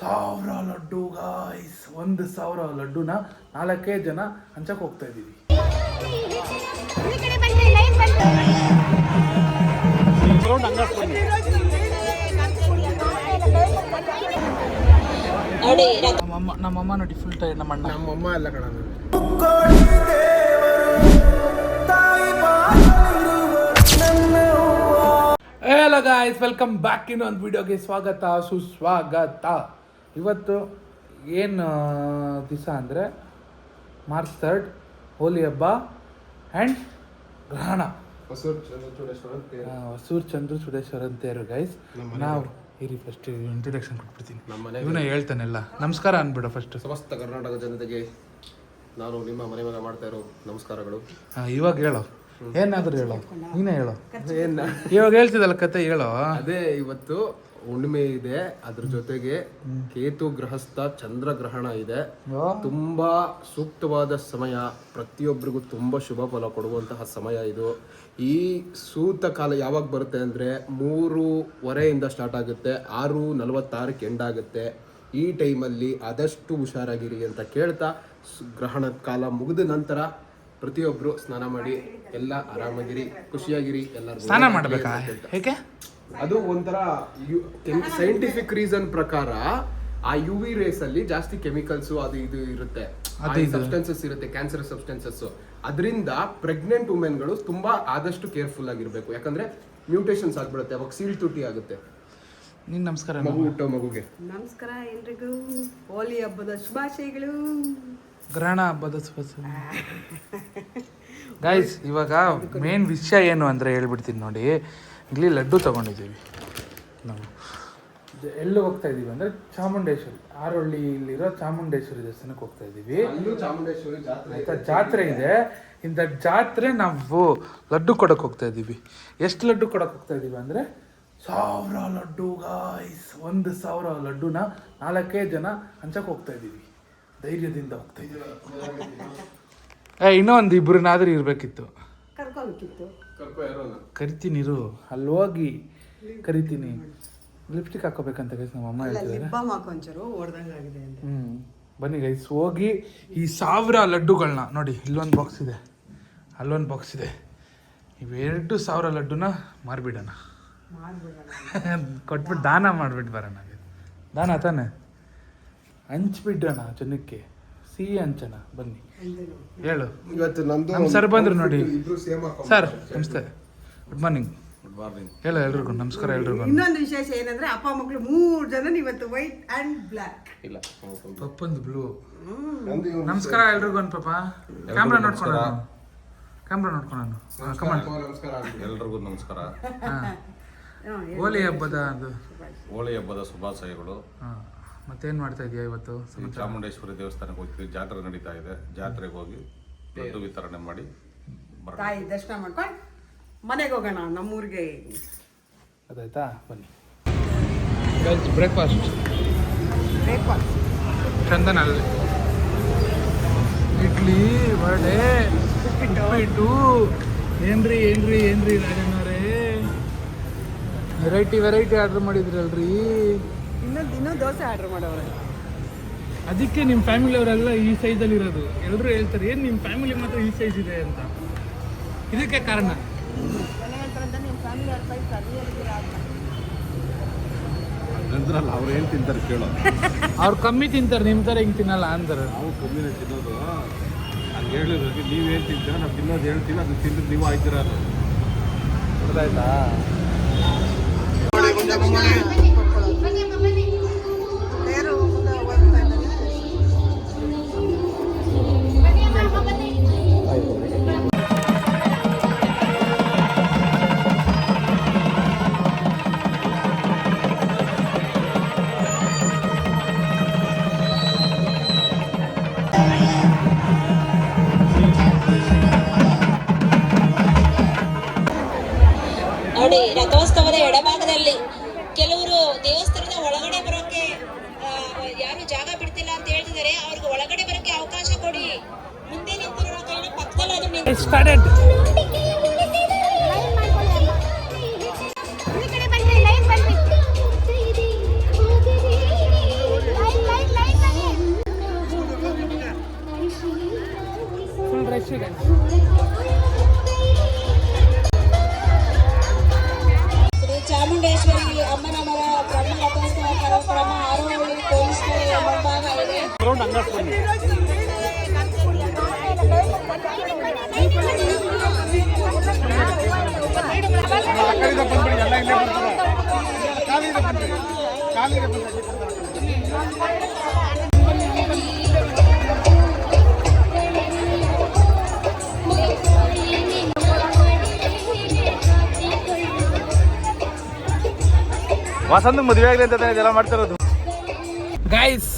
1000 laddu guys. 1000 ಲಡ್ಡುನ 4 ಜನ ಹಂಚಕ್ಕೆ ಹೋಗ್ತಾ ಇದ್ದೀವಿ. ನಮ್ಮಮ್ಮ ನೋಡಿ ಫುಲ್ ಟೈಮ್. ನಮ್ಮಮ್ಮ ಎಲ್ಲ ಕಣ. Hello guys, welcome back. ಇನ್ನೊಂದು ವಿಡಿಯೋಗೆ ಸ್ವಾಗತ ಸುಸ್ವಾಗತ. ಇವತ್ತು ಏನು ದಿವಸ ಅಂದರೆ ಮಾರ್ಚ್ 3 ಹೋಲಿ ಹಬ್ಬ ಆ್ಯಂಡ್ ಗ್ರಹಣ. ಹೊಸೂರು ಚಂದ್ರ ಚೂಡೇಶ್ವರ ಅಂತೇರು ಗೈಸ್. ನಾವು ಇರಿ ಫಸ್ಟ್ ಇಂಟ್ರೊಡಕ್ಷನ್ ಕೊಟ್ಬಿಡ್ತೀನಿ. ಇವನೇ ಹೇಳ್ತಾನೆಲ್ಲ. ನಮಸ್ಕಾರ ಅಂದ್ಬಿಡು ಫಸ್ಟ್. ಸಮಸ್ತ ಕರ್ನಾಟಕ ಜನತೆಗೆ ನಾನು ನಿಮ್ಮ ಮನೆ ಮಗ ಮಾಡ್ತಾ ಇರೋ ನಮಸ್ಕಾರಗಳು. ಇವಾಗ ಹೇಳೋ, ಏನಾದರೂ ಹೇಳೋ, ನೀನೇ ಹೇಳೋ. ಇವಾಗ ಹೇಳ್ತಿದ್ದಲ್ಲ ಕತೆ ಹೇಳೋ. ಅದೇ ಇವತ್ತು ಹುಣ್ಣಿಮೆ ಇದೆ, ಅದ್ರ ಜೊತೆಗೆ ಕೇತು ಗ್ರಹಸ್ಥ ಚಂದ್ರಗ್ರಹಣ ಇದೆ. ತುಂಬಾ ಸೂಕ್ತವಾದ ಸಮಯ, ಪ್ರತಿಯೊಬ್ಬರಿಗೂ ತುಂಬಾ ಶುಭ ಫಲ ಕೊಡುವಂತಹ ಸಮಯ ಇದು. ಈ ಸೂತ ಕಾಲ ಯಾವಾಗ ಬರುತ್ತೆ ಅಂದರೆ 3:15 ಸ್ಟಾರ್ಟ್ ಆಗುತ್ತೆ, 6:46 ಎಂಡ್ ಆಗುತ್ತೆ. ಈ ಟೈಮಲ್ಲಿ ಆದಷ್ಟು ಹುಷಾರಾಗಿರಿ ಅಂತ ಕೇಳ್ತಾ, ಗ್ರಹಣದ ಕಾಲ ಮುಗಿದ ನಂತರ ಪ್ರತಿಯೊಬ್ಬರು ಸ್ನಾನ ಮಾಡಿ ಎಲ್ಲ ಆರಾಮಾಗಿರಿ, ಖುಷಿಯಾಗಿರಿ. ಎಲ್ಲರೂ ಸ್ನಾನ ಮಾಡಬೇಕಾ? ಹೇಗೆ? ಅದು ಒಂಥರ ಸೈಂಟಿಫಿಕ್ ರೀಸನ್ ಪ್ರಕಾರ ಆ UV ರೇಸ್ ಅಲ್ಲಿ ಜಾಸ್ತಿ ಕೆಮಿಕಲ್ಸ್ ಅದು ಇದು ಇರುತ್ತೆ, ಸಬ್ಸ್ಟೆನ್ಸಸ್ ಇರುತ್ತೆ, ಕ್ಯಾನ್ಸರ್ ಸಬ್ಸ್ಟೆನ್ಸಸ್. ಅದರಿಂದ ಪ್ರೆಗ್ನೆಂಟ್ ವುಮೆನ್ಗಳು ತುಂಬಾ ಆದಷ್ಟು ಕೇರ್ಫುಲ್ ಆಗಿರ್ಬೇಕು. ಯಾಕಂದ್ರೆ ಮ್ಯೂಟೇಷನ್ಸ್ ಆಗ್ಬಿಡುತ್ತೆ, ಅವಾಗ ಸೀಳ್ ತುಟಿ ಆಗುತ್ತೆ. ನೀನ್ ನಮಸ್ಕಾರ. ಮಗು ಹುಟ್ಟೋ ಮಗುಗೆ ನಮಸ್ಕಾರ. ಎಲ್ರಿಗೂ ಹೋಲಿ ಹಬ್ಬದ ಶುಭಾಶಯಗಳು, ಗ್ರಹಣ ಹಬ್ಬದ ಶುಭಾಶಯ ಗೈಸ್. ಇವಾಗ ಮೇನ್ ವಿಷಯ ಏನು ಅಂದರೆ ಹೇಳ್ಬಿಡ್ತೀನಿ ನೋಡಿ. ಇಲ್ಲಿ ಲಡ್ಡು ತೊಗೊಂಡಿದ್ದೀವಿ ನಾವು. ಎಲ್ಲಿ ಹೋಗ್ತಾ ಇದ್ದೀವಿ ಅಂದರೆ ಚಾಮುಂಡೇಶ್ವರಿ, ಆರೋಳ್ಳಿಲಿರೋ ಚಾಮುಂಡೇಶ್ವರಿ ದೇವಸ್ಥಾನಕ್ಕೆ ಹೋಗ್ತಾ ಇದ್ದೀವಿ. ಆಯ್ತಾ, ಜಾತ್ರೆ ಇದೆ. ಇಂಥ ಜಾತ್ರೆ ನಾವು ಲಡ್ಡು ಕೊಡೋಕೆ ಹೋಗ್ತಾ ಇದ್ದೀವಿ. ಎಷ್ಟು ಲಡ್ಡು ಕೊಡೋಕೆ ಹೋಗ್ತಾ ಇದ್ದೀವಿ ಅಂದರೆ 1000 ಲಡ್ಡು ಗಾಯ್ಸ್. 1000 ಲಡ್ಡುನ 4 ಜನ ಹಂಚಕ್ಕೆ ಹೋಗ್ತಾ ಇದ್ದೀವಿ. ಧೈರ್ಯದಿಂದ ಹೋಗ್ತಾ ಇದ್ದೀವಿ. ಇನ್ನೊಂದು ಇಬ್ಬರನ್ನಾದ್ರೂ ಇರಬೇಕಿತ್ತು. ಕರಿತೀನಿ ಇರು, ಅಲ್ಲಿ ಹೋಗಿ ಕರಿತೀನಿ. ಲಿಪ್ಸ್ಟಿಕ್ ಹಾಕೋಬೇಕಂತ ಗೈಸ್ ನಮ್ಮ ಅಮ್ಮ ಹೇಳ್ತಿದ್ದಾರೆ. ಬನ್ನಿ ಗೈಸ್, ಹೋಗಿ ಈ 1000 ಲಡ್ಡುಗಳನ್ನ ನೋಡಿ. ಇಲ್ಲೊಂದು ಬಾಕ್ಸ್ ಇದೆ, ಅಲ್ಲೊಂದು ಬಾಕ್ಸ್ ಇದೆ. ಇವೆರಡು 1000 ಲಡ್ಡುನ ಮಾರ್ಬಿಡೋಣ, ಕೊಟ್ಬಿಟ್ಟು ದಾನ ಮಾಡಿಬಿಟ್ಟು ಬರೋಣ. ದಾನ ತಾನೆ, ಹಂಚ್ಬಿಡೋಣ ಜನಕ್ಕೆ, ಸಿಹಿ ಹಂಚೋಣ. ಬನ್ನಿ ಹೇಳು. ನಮ್ಮ ಸರ್ ಬಂದ್ರು ನೋಡಿ. ಸರ್ ನಮಸ್ತೆ, ಗುಡ್ ಮಾರ್ನಿಂಗ್. ಹೇಳು ಎಲ್ರಿಗೂ ನಮಸ್ಕಾರ. ಎಲ್ರಿಗೂ ಇನ್ನೊಂದು ವಿಶೇಷ ಏನಂದ್ರೆ ಅಪ್ಪ ಮಕ್ಕಳು 3 ಜನ ಇವತ್ತು ವೈಟ್ ಅಂಡ್ ಬ್ಲ್ಯಾಕ್. ಇಲ್ಲ, ಪಪ್ಪಂದು ಬ್ಲೂ. ನಮಸ್ಕಾರ ಎಲ್ರಿಗೂ ಅಂತ ಪಾಪ. ಕ್ಯಾಮ್ರಾ ನೋಡ್ಕೊಂಡು ಎಲ್ರಿಗೂ ನಮಸ್ಕಾರ. ಹೋಲಿ ಹಬ್ಬದ ಶುಭಾಶಯಗಳು. ಮತ್ತೇನು ಮಾಡ್ತಾ ಇದೀಯಾ ಇವತ್ತು? ಚಾಮುಂಡೇಶ್ವರಿ ದೇವಸ್ಥಾನಕ್ಕೆ ಹೋಗ್ತೀವಿ, ಜಾತ್ರೆ ನಡೀತಾ ಇದೆ. ಜಾತ್ರೆಗೆ ಹೋಗಿ ಲಡ್ಡು ವಿತರಣೆ ಮಾಡಿ ತಾಯಿ ದರ್ಶನ ಮಾಡ್ಕೊಂಡು ಮನೆಗೆ ಹೋಗೋಣ, ನಮ್ಮೂರಿಗೆ. ಅದಾಯ್ತಾ? ಬನ್ನಿ ಬ್ರೇಕ್ಫಾಸ್ಟ್ ಚಂದನ ಅಲ್ಲಿ ಇಡ್ಲಿ, ವಡೆ, ಉಪ್ಪಿಟ್ಟು. ಏನ್ರಿ ರಾಜಣ್ಣವರೇ, ವೆರೈಟಿ ಆರ್ಡರ್ ಮಾಡಿದ್ರಲ್ರಿ. ಇನ್ನೂ ದೋಸೆ ಆರ್ಡರ್ ಮಾಡೋರು. ಅದಕ್ಕೆ ನಿಮ್ಮ ಫ್ಯಾಮಿಲಿ ಅವರೆಲ್ಲ ಈ ಸೈಜಲ್ಲಿ ಇರೋದು. ಎಲ್ಲರೂ ಹೇಳ್ತಾರೆ, ಏನು ನಿಮ್ಮ ಫ್ಯಾಮಿಲಿ ಮಾತ್ರ ಈ ಸೈಜ್ ಇದೆ ಅಂತ. ಇದಕ್ಕೆ ಕಾರಣ ಅವ್ರು ಏನು ತಿಂತಾರೆ ಕೇಳೋ. ಅವ್ರು ಕಮ್ಮಿ ತಿಂತಾರೆ, ನಿಮ್ಮ ಥರ ಹಿಂಗೆ ತಿನ್ನಲ್ಲ ಅಂತಾರೆ. ನಾವು ಕಮ್ಮಿನೇ ತಿನ್ನೋದು. ಹಂಗೆ ಹೇಳಿದ್ರಿ, ನೀವೇನು ತಿಂತೀರ, ನಾವು ತಿನ್ನೋದು ಹೇಳ್ತೀವಿ, ಅದು ತಿಂದ್ರೆ ನೀವು ಆಯ್ತೀರ. ಗೊತ್ತಾಯ್ತಾ? ನೋಡಿ, ರಥೋತ್ಸವದ ಎಡಭಾಗದಲ್ಲಿ ಕೆಲವರು ದೇವಸ್ಥಾನದ ಒಳಗಡೆ ಬರೋಕೆ ಯಾರು ಜಾಗ ಬಿಡ್ತಿಲ್ಲ ಅಂತ ಹೇಳ್ತಿದ್ದಾರೆ. ಅವ್ರಿಗೆ ಒಳಗಡೆ ಬರೋಕೆ ಅವಕಾಶ ಕೊಡಿ. ಮುಂದೆ ನಿಂತಿರೋ ಕಾರಣ ಪಕ್ಕದಲ್ಲಿ ರೌಂಡ್ ಹಂಗಾಸ್ಕೊಂಡು ಬಂದ್ಬಿಡಿ, ಎಲ್ಲ ಇಲ್ಲೇ ಬರ್ತಾರೆ. ಕಾಲಿಗೆ ಬಂದ್ಬಿಡಿ, ಕಾಲಿಗೆ ಬಂದ್ಬಿಡಿ. ವಸಂತ ಮದುವೆ ಆಗಲಿ ಅಂತ ಇದೆಲ್ಲ ಮಾಡ್ತಿರೋದು. ಗೈಸ್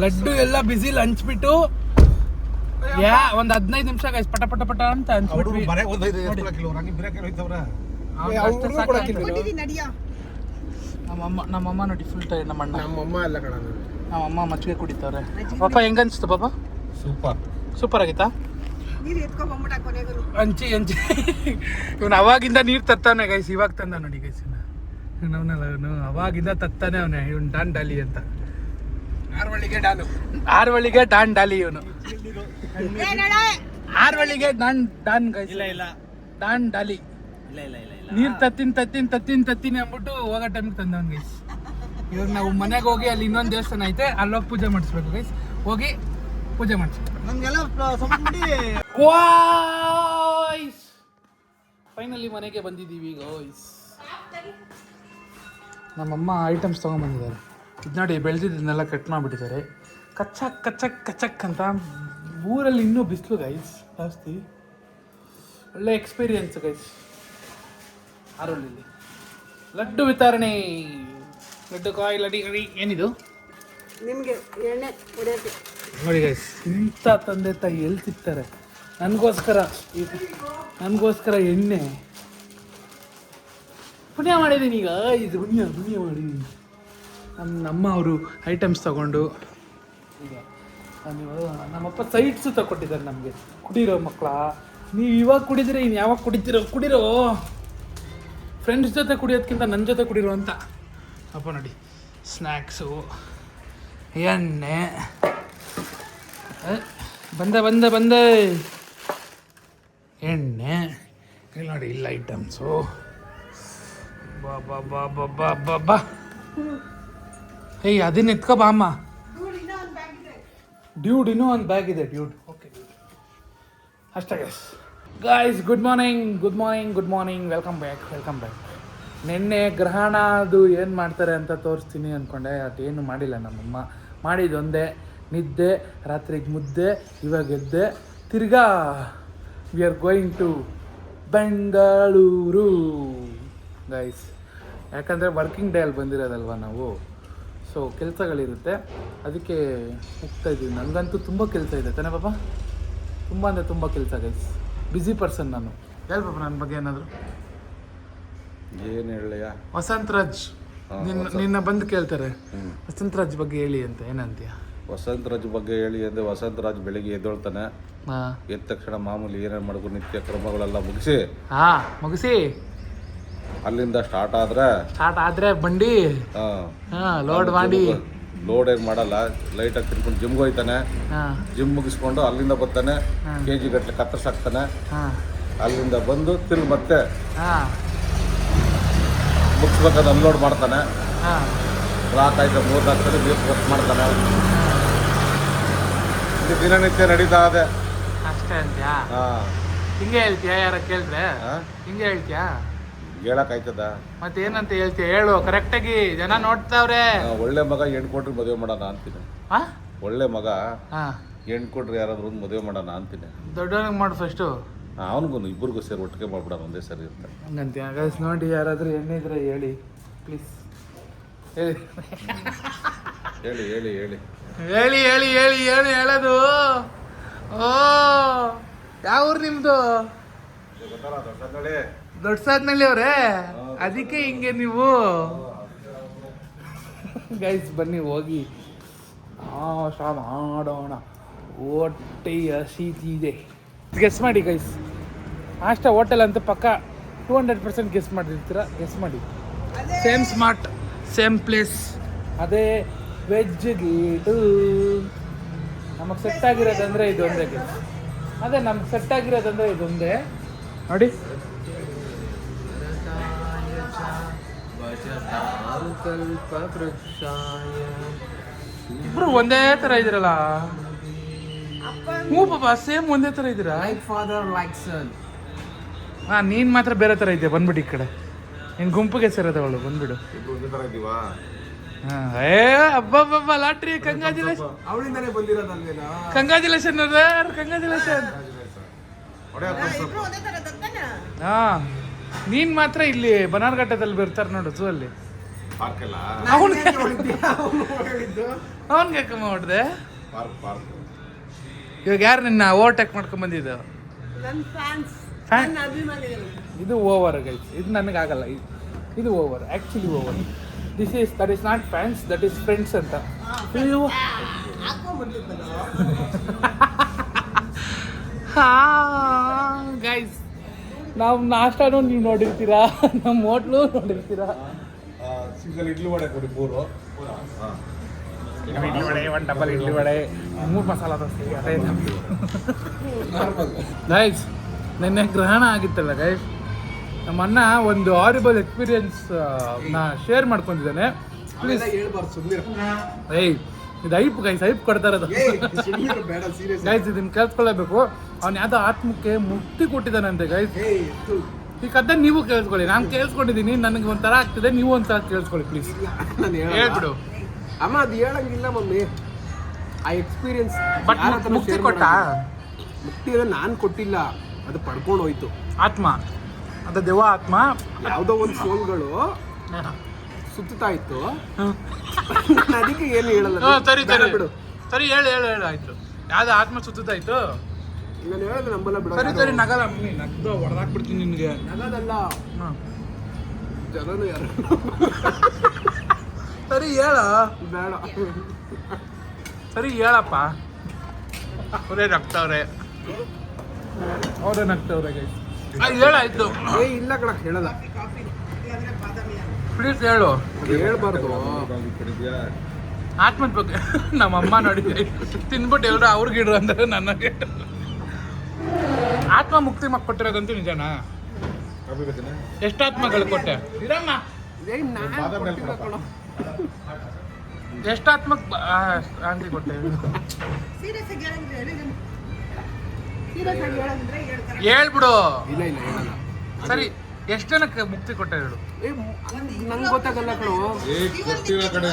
ಲಡ್ಡು ಎಲ್ಲ ಬಿಸಿಲಿ ಹಂಚ್ಬಿಟ್ಟು ಒಂದ್ 15 ನಿಮಿಷ ಗೈಸ್ ಪಟ ಪಟ ಪಟ ಅಂತ ಹಂಚ್ಬಿಟ್ವಿ. ನಮ್ಮಮ್ಮ ನೋಡಿ ಫುಲ್ ಟೈರ್. ನಮ್ಮಮ್ಮ ಎಲ್ಲ ಕಣ ನಮ್ಮಮ್ಮ ಮಜ್ಜಿಗೆ ಕುಡಿತಾರೆ. ಪಾಪ ಹೆಂಗ ಅನ್ಸ್ತು ಪಾಪ? ಸೂಪರ್ ಆಗಿತ್ತಾ? ನೀರು ಎತ್ಕೊಂಡ್ ಬಂದ್ಬಿಟ್ಟ ಕೊನೆಗೂ. ಹಂಚಿ ಇವನು ಅವಾಗಿಂದ ನೀರು ತರ್ತಾನೆ ಗೈಸ್. ಇವಾಗ ತಂದ ನೋಡಿ ಗೈಸ್. ಅವನು ಅವಾಗಿಂದ ತತ್ತಾನೆ ಅವನೇ. ಇವನು ಡಾನ್ ಡಾಲಿ ಅಂತ. ಆರ್ವಳಿಗೆ ಡಾನ್ ಡಾಲಿ ಇವನು. ಆರ್ವಳಿಗೆ ಡಾನ್ ಗೈಸ್. ಇಲ್ಲ ಡಾನ್ ಡಾಲಿ. ನೀರ್ ತತ್ತೀನಿ ಅಂದ್ಬಿಟ್ಟು ಹೋಗೋ ಟೈಮಿಗೆ ತಂದವನ್ ಗೈಸ್. ಇವಾಗ ನಾವು ಮನೆಗೆ ಹೋಗಿ ಅಲ್ಲಿ ಇನ್ನೊಂದು ದೇವಸ್ಥಾನ ಐತೆ, ಅಲ್ಲೋಗಿ ಪೂಜೆ ಮಾಡಿಸ್ಬೇಕು ಗೈಸ್. ಹೋಗಿ ಪೂಜೆ ಮಾಡಿಸ್ಬೇಕು. ಫೈನಲಿ ಮನೆಗೆ ಬಂದಿದ್ದೀವಿ ಗೈಸ್. ನಮ್ಮಮ್ಮ ಐಟಮ್ಸ್ ತೊಗೊಂಬಂದಿದ್ದಾರೆ. ಇದು ನೋಡಿ ಬೆಳೆದಿದ್ದನ್ನೆಲ್ಲ ಕಟ್ ಮಾಡಿಬಿಟ್ಟಿದ್ದಾರೆ. ಕಚ್ಚಕ್ ಅಂತ. ಊರಲ್ಲಿ ಇನ್ನೂ ಬಿಸಿಲು ಗೈಸ್ ಜಾಸ್ತಿ. ಒಳ್ಳೆ ಎಕ್ಸ್ಪೀರಿಯನ್ಸ್ ಗೈಸ್. ಆರೋಳಿಲಿ ಲಡ್ಡು ವಿತರಣೆ. ಲಡ್ಡು ಕಾಯಿ ಲಡ್ಡಿ ಏನಿದು ನಿಮ್ಗೆ ಎಣ್ಣೆ ಹೊಡೆಯೋಕೆ ನೋಡಿ ಗೈಸ್. ಇಂಥ ತಂದೆ ತಾಯಿ ಎಲ್ಲಿ ಸಿಗ್ತಾರೆ? ನನಗೋಸ್ಕರ ಎಣ್ಣೆ ಪುಣ್ಯ ಮಾಡಿದ್ದೀನಿ. ಈಗ ಇದು ಪುಣ್ಯ ಮಾಡಿದ್ದೀನಿ. ನಮ್ಮ ಅವರು ಐಟಮ್ಸ್ ತಗೊಂಡು ಈಗ ನಮ್ಮಪ್ಪ ಸೈಟ್ಸು ತಗೊಟ್ಟಿದ್ದಾರೆ ನಮಗೆ. ಕುಡಿರೋ ಮಕ್ಕಳ, ನೀವು ಇವಾಗ ಕುಡಿದ್ರೆ ಇನ್ನು ಯಾವಾಗ ಕುಡಿರೋ ಫ್ರೆಂಡ್ಸ್ ಜೊತೆ ಕುಡಿಯೋದಕ್ಕಿಂತ ನನ್ನ ಜೊತೆ ಕುಡಿರೋ ಅಂತ. ಅಪ್ಪ ನೋಡಿ ಸ್ನ್ಯಾಕ್ಸು, ಎಣ್ಣೆ ಬಂದೆ ಎಣ್ಣೆ. ಇಲ್ಲಿ ನೋಡಿ ಇಲ್ಲ ಐಟಮ್ಸು. ಬಾ ಏಯ್ ಅದನ್ನ ಎತ್ಕೋ ಬಾ ಅಮ್ಮ. ಡ್ಯೂಡ್ ಇನ್ನೂ ಒಂದು ಬ್ಯಾಗ್ ಇದೆ. ಡ್ಯೂಡ್ ಓಕೆ ಅಷ್ಟೇ guys. Good morning welcome back. ನಿನ್ನೆ ಗ್ರಹಣ ಅದು ಏನು ಮಾಡ್ತಾರೆ ಅಂತ ತೋರಿಸ್ತೀನಿ ಅಂದ್ಕೊಂಡೆ. ಅದೇನು ಮಾಡಿಲ್ಲ ನಮ್ಮಮ್ಮ. ಮಾಡಿದ್ದೊಂದೇ ನಿದ್ದೆ, ರಾತ್ರಿಗೆ ಮುದ್ದೆ, ಇವಾಗ ಎದ್ದೆ. ತಿರ್ಗಾ we are going to Bengaluru guys. ಯಾಕಂದರೆ ವರ್ಕಿಂಗ್ ಡೇ ಅಲ್ಲಿ ಬಂದಿರೋದಲ್ವ ನಾವು. ಸೊ ಕೆಲಸಗಳಿರುತ್ತೆ, ಅದಕ್ಕೆ ಹೋಗ್ತಾ ಇದ್ದೀವಿ. ನನಗಂತೂ ತುಂಬ ಕೆಲಸ ಇದೆ ತಾನೇ ಪಾಪ? ತುಂಬ ಅಂದರೆ ತುಂಬ ಕೆಲಸ ಗೈಸ್. ಬ್ಯುಸಿ ಪರ್ಸನ್ ನಾನು. ಹೇಳಿ ಪಾಪ ನನ್ನ ಬಗ್ಗೆ ಏನಾದರೂ. ಏನು ಹೇಳಯ್ಯ? ವಸಂತ್ ರಾಜ್ ನಿನ್ನ ಬಂದು ಕೇಳ್ತಾರೆ ವಸಂತ್ ರಾಜ್ ಬಗ್ಗೆ ಹೇಳಿ ಅಂತ. ಏನಂತೀಯ? ವಸಂತ ರಾಜ್ ಬಗ್ಗೆ ಹೇಳಿ ಅಂದರೆ ವಸಂತ ರಾಜ್ ಬೆಳಿಗ್ಗೆ ಎದ್ದೊಳ್ತಾನೆ. ಎದ್ದ ತಕ್ಷಣ ಮಾಮೂಲಿ ಏನೇನು ಮಾಡಬೇಕು ನಿತ್ಯ ಕ್ರಮಗಳೆಲ್ಲ ಮುಗಿಸಿ ಅಲ್ಲಿಂದ ಸ್ಟಾರ್ಟ್ ಆದ್ರೆ ಬಂಡಿ ಲೋಡ್ ಮಾಡಿ. ಲೋಡ್ ಏನು ಮಾಡಲ್ಲ, ಲೈಟಾಗಿ ತಿನ್ಕೊಂಡು ಜಿಮ್ಗೆ ಹೋಯ್ತಾನೆ. ಜಿಮ್ ಮುಗಿಸ್ಕೊಂಡು ಅಲ್ಲಿಂದ ಬರ್ತಾನೆ, KG ಗಟ್ಟಲೆ ಕತ್ತರಿಸಾಕ್ತಾನೆ. ಅಲ್ಲಿಂದ ಬಂದು ತಿರ್ಗಿ ಮತ್ತೆ ಮುಗಿಸ್ಬೇಕಾದ್ರೆ ಅನ್ಲೋಡ್ ಮಾಡ್ತಾನೆ. ರಾತ್ ಆಯ್ತು 3-4 ಸಲ ನೀರು ವರ್ಕ್ ಮಾಡ್ತಾನೆ. ಇದು ದಿನನಿತ್ಯ ನಡೀತಾ ಇದೆ ಅಷ್ಟೇ ಅಂತ್ಯಾ? ಹಿಂಗೆ ಹೇಳ್ತೀಯಾ? ಯಾರ ಕೇಳಿದ್ರೆ ಹಿಂಗೆ ಹೇಳ್ತೀಯಾ? ಹೇಳಕ್ಕಾಯ್ತದ? ಮತ್ತೆ ಏನಂತ ಹೇಳ್ತೀಯ ಹೇಳು ಕರೆಕ್ಟಾಗಿ. ಜನ ನೋಡ್ತಾವ್ರೆ. ಒಳ್ಳೆ ಮಗ ಹೆಣ್ಣು ಕೊಟ್ರೆ ಮದುವೆ ಮಾಡೋಣ ಅಂತೀನಿ. ಒಳ್ಳೆ ಮಗ ಹೆಣ್ಣು ಕೊಟ್ರೆ ಯಾರಾದ್ರೂ ಒಂದು ಮದುವೆ ಮಾಡೋಣ ಅಂತೀನಿ. ದೊಡ್ಡವನಿಗೆ ಮಾಡು ಫಸ್ಟು. ಅವನಿಗೂ ಇಬ್ಬರಿಗೂ ಸೇರಿ ಒಟ್ಟಿಗೆ ಮಾಡ್ಬಿಡೋಣ, ಒಂದೇ ಸರಿ ಇರ್ತಾರೆ. ಹಂಗಂತೀಯ? ಗೈಸ್ ನೋಡಿ ಯಾರಾದರೂ ಎಣ್ಣೆ ಇದ್ರೆ ಹೇಳಿ ಪ್ಲೀಸ್. ಹೇಳಿ ಏನು ಹೇಳೋದು? ಓ ಯಾವ ಊರು ನಿಮ್ಮದು? ದೊಡ್ಡ ಸಾದ್ನಲ್ಲಿ ಅವರೇ, ಅದಕ್ಕೆ ಹಿಂಗೆ ನೀವು. ಗೈಸ್ ಬನ್ನಿ ಹೋಗಿ ಮಾಡೋಣ. ಹೊಟ್ಟೆ ಹಸಿತಿದೆ. ಗೆಸ್ ಮಾಡಿ ಗೈಸ್. ಆಸ್ಟಾ ಹೋಟೆಲ್ ಅಂತ ಪಕ್ಕ 200% ಗೆಸ್ ಮಾಡಿರ್ತೀರ. ಗೆಸ್ ಮಾಡಿ. ಸೇಮ್ ಸ್ಮಾರ್ಟ್, ಸೇಮ್ ಪ್ಲೇಸ್, ಅದೇ ವೆಜ್ ಗೇಟು. ನಮಗೆ ಸೆಟ್ ಆಗಿರೋದಂದರೆ ಇದೊಂದೇ ಗೈಸ್. ಅದೇ ನಮ್ಗೆ ಸೆಟ್ ಆಗಿರೋದಂದರೆ ಇದೊಂದೇ ನೋಡಿ. ಇಬ್ರು ಒಂದೇ ತರ ಇದ್ದೀರಲ್ಲ. ಹ್ಞೂ ಪಾಪ ಸೇಮ್ ಒಂದೇ ತರ ಇದ್ದೀರಾ. ಲೈಕ್ ಫಾದರ್ ಲೈಕ್ ಸನ್. ಹಾಂ ನೀನು ಮಾತ್ರ ಬೇರೆ ಥರ ಇದೆಯಾ, ಬಂದ್ಬಿಡು ಈ ಕಡೆ. ನಿನ್ನ ಗುಂಪಿಗೆ ಸೇರೋದವಳು, ಬಂದ್ಬಿಡು. ಒಂದೇ ಥರ ಇದ್ದೀವಾ? ಹಾಂ ಏ ಅಬ್ಬಬ್ಬಬ್ಬ ಲಾಟ್ರಿ, ಕಂಗ್ರಾಚುಲೇಷನ್. ಅವಳಿಂದಾನೇ ಬಂದಿರೋದಲ್ವೇನಾ? Congratulation congratulation. ಇಬ್ರು ಒಂದೇ ತರ ದತ್ತನ ಹಾಂ ನೀನು ಮಾತ್ರ ಇಲ್ಲಿ ಬನಾರ್ಘಟ್ಟದಲ್ಲಿ ಬರ್ತಾರೆ ನೋಡು ಝೂ ಅಲ್ಲಿ. ಪಾರ್ಕ್ ಎಲ್ಲ ಅವನಿಗೆ ಕಮ್ಮ ಹೊಡ್ದೆ. ಪಾರ್ಕ್ ಇವಾಗ ಯಾರು ನಿನ್ನ ಓವರ್ಟೇಕ್ ಮಾಡ್ಕೊಂಡ್ ಬಂದಿದ್ದು? ನನ್ನ ಫ್ಯಾನ್ಸ್, Fan? ನನ್ನ ಅಭಿಮಾನಿಗಳು. ಇದು ಓವರ್ ಗೈಸ್, ಇದು ನನಗಾಗಲ್ಲ. ಇದು over, actually over. That is not fans, that is friends ಅಂತ. ಅಯ್ಯೋ ಗೈಸ್, ನಾವು ನಾಷ್ಟಾನು ನೀವು ನೋಡಿರ್ತೀರಾ, ನಮ್ಮ ಹೋಟ್ಲು ನೋಡಿರ್ತೀರಾ. ಸಿಂಗಲ್ ಇಡ್ಲಿ ವಡೆ ಕೊಡಿ 3. ಇಡ್ಲಿ ವಡೆ, 1 ಡಬಲ್ ಇಡ್ಲಿ ವಡೆ, 3 ಮಸಾಲ ದೋಸೆ, ಅದೇ ಗೈಸ್. ನೆನ್ನೆ ಗ್ರಹಣ ಆಗಿತ್ತಲ್ಲ ಗೈಸ್, ನಮ್ಮ ಅಣ್ಣ ಒಂದು ಹಾರಿಬಲ್ ಎಕ್ಸ್ಪೀರಿಯನ್ಸ್ ನಾ ಶೇರ್ ಮಾಡ್ಕೊಂಡಿದ್ದಾನೆ. ಪ್ಲೀಸ್ ಹೇಳ್ಬಾರ್ದು, ಸುಮ್ಮನೆ ಏಯ್ ಇದು ಐಪ್ ಗೈಸ್, ಐಪ್ ಕೊಡ್ತಾ ಇರೋದು ಬೇಡ, ಸೀರಿಯಸ್. ಗೈಸ್. ಇದನ್ನ ಕೇಳಿಸ್ಕೊಳ್ಳೇಬೇಕು. ಅವ್ನು ಯಾವುದೋ ಆತ್ಮಕ್ಕೆ ಮುಕ್ತಿ ಕೊಟ್ಟಿದ್ದಾನಂತೆ ಗೈಸ್. ಈ ಕಥೆ ನೀವು ಕೇಳಿಸ್ಕೊಳ್ಳಿ, ನಾನು ಕೇಳಿಸ್ಕೊಂಡಿದ್ದೀನಿ, ನನಗೆ ಒಂಥರ ಆಗ್ತಿದೆ, ನೀವು ಒಂಥರ ಕೇಳಿಸ್ಕೊಳ್ಳಿ ಪ್ಲೀಸ್. ನಾನು ಹೇಳ್ಬಿಡು. ಅಮ್ಮ ಅದು ಹೇಳಂಗಿಲ್ಲ ಮಮ್ಮಿ, ಆ ಎಕ್ಸ್ಪೀರಿಯನ್ಸ್. ಬಟ್ ಮುಕ್ತಿ ಕೊಟ್ಟ ಮುಕ್ತಿ ನಾನು ಕೊಟ್ಟಿಲ್ಲ, ಅದು ಪಡ್ಕೊಂಡು ಹೋಯ್ತು ಆತ್ಮ, ಅದು ದೆವ್ವ ಆತ್ಮ. ಯಾವುದೋ ಒಂದು ಸೋಲ್ಗಳು ಸುತ್ತಾ ಇತ್ತು. ನಾನು ಅದಕ್ಕೆ ಏನು ಹೇಳಲ್ಲ. ಸರಿ ಬೇಡ ಸರಿ ಬಿಡು, ಸರಿ ಹೇಳು ಆಯ್ತು. ಯಾವ್ದು ಆತ್ಮ ಸುತ್ತಾಯ್ತು? ನಾನು ಹೇಳೋದು ನಂಬಲ್ಲ ಬಿಡು. ಸರಿ ಸರಿ ನಗಲ್ಲ, ನಗ್ದು ಹೊಡೆದಾಕ್ಬಿಡ್ತೀನಿ ನಿನಗೆ. ನಗದಲ್ಲ, ಹಾಂ ಜನನು ಯಾರು ಸರಿ ಹೇಳ, ಬೇಡ. ಸರಿ ಹೇಳಪ್ಪ. ಅವರೇ ನಗ್ತವ್ರೆ, ಅವರೇ ನಗ್ತವ್ರೆ ಗೈಸ್. ಹೇಳಾಯ್ತು, ಏ ಇಲ್ಲ ಕಣ, ಹೇಳಲ್ಲ. ಪ್ಲೀಸ್ ಹೇಳು. ಅದು ಹೇಳ್ಬಾರ್ದು. ಕೊಡಿದ್ಯಾ? ಆತ್ಮದ ಬಗ್ಗೆ ನಮ್ಮ ಅಮ್ಮ ನೋಡಿ ತಿನ್ಬಿಟ್ಟು ಎಲ್ಲರೂ ಅವ್ರಿಗಿಡ್ರು ಅಂದ್ರೆ ನನಗೆ. ಆತ್ಮ ಮುಕ್ತಿ ಕೊಟ್ಟಿರೋದಂತೂ ನಿಜನಾ? ಕಾಫಿ ಬೇಕೇನಾ? ಎಷ್ಟು ಆತ್ಮಗಳು ಕೊಟ್ಟೆ? ಇರಮ್ಮ, ಏ ನಾನ್ ಬಾದಾಮಿ ಕೊಟ್ಟಿಲ್ಲ ಕಣೋ. ಎಷ್ಟು ಆತ್ಮಕ್ಕೆ ಶಾಂತಿ ಕೊಟ್ಟೆ? ಸೀರಿಯಸ್ ಆಗಿ ಹೇಳಂಗಿದ್ರೆ ಹೇಳಿ, ಸೀರಿಯಸ್ ಆಗಿ ಹೇಳಂಗಿದ್ರೆ ಹೇಳ್ತಾರೆ. ಹೇಳ್ಬಿಡು. ಇಲ್ಲ ಇಲ್ಲ ಹೇಳಲ್ಲ. ಸರಿ, ಎಷ್ಟು ಜನಕ್ಕೆ ಮುಕ್ತಿ ಕೊಟ್ಟೆ ಹೇಳು? ಏ ನಂಗೆ ಗೊತ್ತಾಗಲ್ಲ ಕಣೋ. ಕೊಡ್ತೀವ ಕಡೆ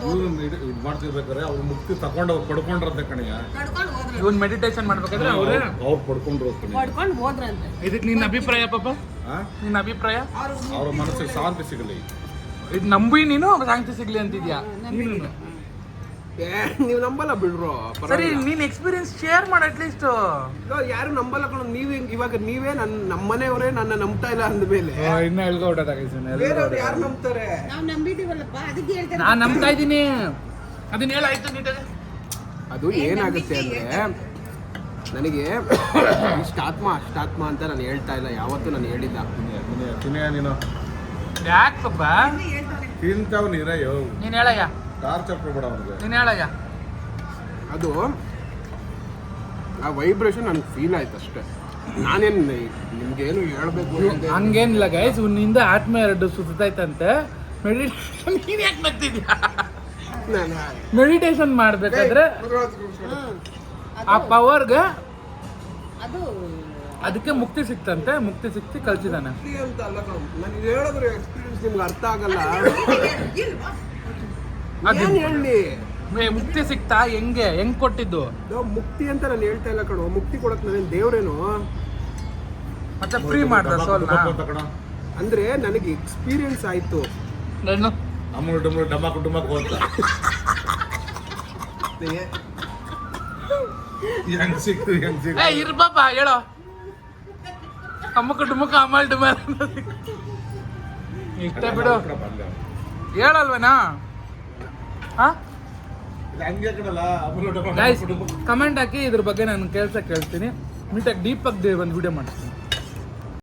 ಇವ್ರು ಇದು ಮಾಡ್ತಿರ್ಬೇಕಾರೆ ಅವ್ರು ಮುಕ್ತಿ ತಗೊಂಡು ಅವ್ರು ಪಡ್ಕೊಂಡ್ರಂತೆ ಕಣಯ್ಯ. ನಡ್ಕೊಂಡು ಹೋದ್ರೆ ಇವನ್ ಮೆಡಿಟೇಷನ್ ಮಾಡ್ಬೇಕಾದ್ರೆ ಅವ್ರೆ ಅವ್ರು ಪಡ್ಕೊಂಡ್ರು ಕಣೆ. ಪಡ್ಕೊಂಡು ಹೋದ್ರಂತೆ. ಇದಕ್ಕೆ ನಿನ್ನ ಅಭಿಪ್ರಾಯ ಪಾಪ? ಆ? ನಿನ್ನ ಅಭಿಪ್ರಾಯ? ಅವ್ರ ಮನಸ್ಸಿಗೆ ಶಾಂತಿ ಸಿಗಲಿ. ಇದು ನಂಬಿ ನೀನು ಶಾಂತಿ ಸಿಗ್ಲಿ ಅಂತಿದ್ಯಾ ನೀನು? ಏ ನೀವು ನಂಬಲ್ಲ ಬಿಡ್ರು. ಸರಿ, ನೀನ್ ಎಕ್ಸ್ಪೀರಿಯನ್ಸ್ ಶೇರ್ ಮಾಡ ಅಟ್ಲೀಸ್ಟ್. ಯಾರು ನಂಬಲ್ಲ ಕಣೋ. ನೀವೇ ಇವಾಗ ನೀವೇ ನಮ್ಮನೆಯವರೇ ನನ್ನ ನಂಬ್ತಾ ಇಲ್ಲ ಅಂದ್ಮೇಲೆ ಇನ್ನ ಬೇರೆಯವ್ರು ಯಾರು ನಂಬ್ತಾರೆ? ನಾವು ನಂಬಿದೀವಲ್ಲಪ್ಪ, ಅದಕ್ಕೆ ಹೇಳ್ತಾರೆ. ನಾನ್ ನಂಬ್ತಾ ಇದ್ದೀನಿ. ಅದನ್ನ ಹೇಳಾಯ್ತು ನೀಟಾಗಿ. ಅದು ಏನಾಗುತ್ತೆ ಅಂದ್ರೆ, ನನಗೆ ಇಷ್ಟಾತ್ಮ ಅಷ್ಟಾತ್ಮ ಅಂತ ನಾನು ಹೇಳ್ತಾ ಇಲ್ಲ, ಯಾವತ್ತೂ ನಾನು ಹೇಳಿಲ್ಲ. ತಿನ್ನೆಯ ನೀನು ಯಾಕಪ್ಪ ತಿಂತಾವ್ ನೀರಯ್ಯೋ. ನೀನ್ ಹೇಳಯ್ಯ, ಟಾರ್ಚರ್ ಕೊಡ್ಬೇಡ ಅವ್ನಿಗೆ. ನೀನ್ ಹೇಳಯ್ಯ. ಅದು ಆ ವೈಬ್ರೇಷನ್ ನನಗೆ ಫೀಲ್ ಆಯ್ತು ಅಷ್ಟೇ. ನಾನೇನು ನಿಮ್ಗೇನು ಹೇಳ್ಬೇಕು ಅಂತ ಹಂಗೇನಿಲ್ಲ ಗೈಸ್, ನಿಂದ ಆತ್ಮ 2 ಸುತ್ತಾಯ್ತಂತೆ. ಮೆಡಿಟೇಷನ್ ನೀನ್ ಯಾಕೆ ನಗ್ತಿದ್ಯಾ? ಮೆಡಿಟೇಷನ್ ಮಾಡ್ಬೇಕಾದ್ರೆ ಆ ಪವರ್ಗೆ ಅದು ಅದಕ್ಕೆ ಮುಕ್ತಿ ಸಿಕ್ತಂತೆ, ಮುಕ್ತಿ ಸಿಕ್ತಿ ಕಳ್ಸಿದಾನೆ ಅಂತ ಅಲ್ಲ ಕಣೋ. ನನಗೆ ಹೇಳಿದ್ರೆ ಎಕ್ಸ್ಪೀರಿಯನ್ಸ್ ನಿಮ್ಗೆ ಅರ್ಥ ಆಗಲ್ಲ. ಅದೇನು ಹೇಳಿ ಮುಕ್ತಿ ಸಿಕ್ತಾ? ಹೆಂಗ್ ಕೊಟ್ಟಿದ್ದು? ಮುಕ್ತಿ ಅಂತ ನಾನು ಹೇಳ್ತಾ ಇಲ್ಲ ಕಣೋ. ಮುಕ್ತಿ ಕೊಡಕ್ ನಾನೇನು ದೇವ್ರೇನು? ಮತ್ತೆ ಫ್ರೀ ಮಾಡ್ದ ಸೋಲ್ನ? ಅಂದ್ರೆ ನನಗೆ ಎಕ್ಸ್ಪೀರಿಯನ್ಸ್ ಆಯ್ತು. ನಾನು ಅಮೂಲ್ ಡಮೂಲ್ ಡಮಾಕು ಡುಮಾಕು ಅಂತ ಹೆಂಗ್ ಸಿಕ್ತು ಹೆಂಗ್ ಸಿಕ್ತು? ಇರ್ಬಾಪ ಹೇಳೋ. ಅಮ್ಮಕ್ಕ ಡುಮಕ್ಕ ಅಮಲ್ ಡುಮಾಲ್ ಇಷ್ಟ ಬಿಡು, ಹೇಳಲ್ವೇನಾ? ಗೈಸ್ ಕಮೆಂಟ್ ಹಾಕಿ ಇದ್ರ ಬಗ್ಗೆ ನಾನು ಕೇಳ್ತೀನಿ. ನೀಟಾಗಿ ಡೀಪಾಗಿ ಒಂದು ವಿಡಿಯೋ ಮಾಡ್ತೀನಿ.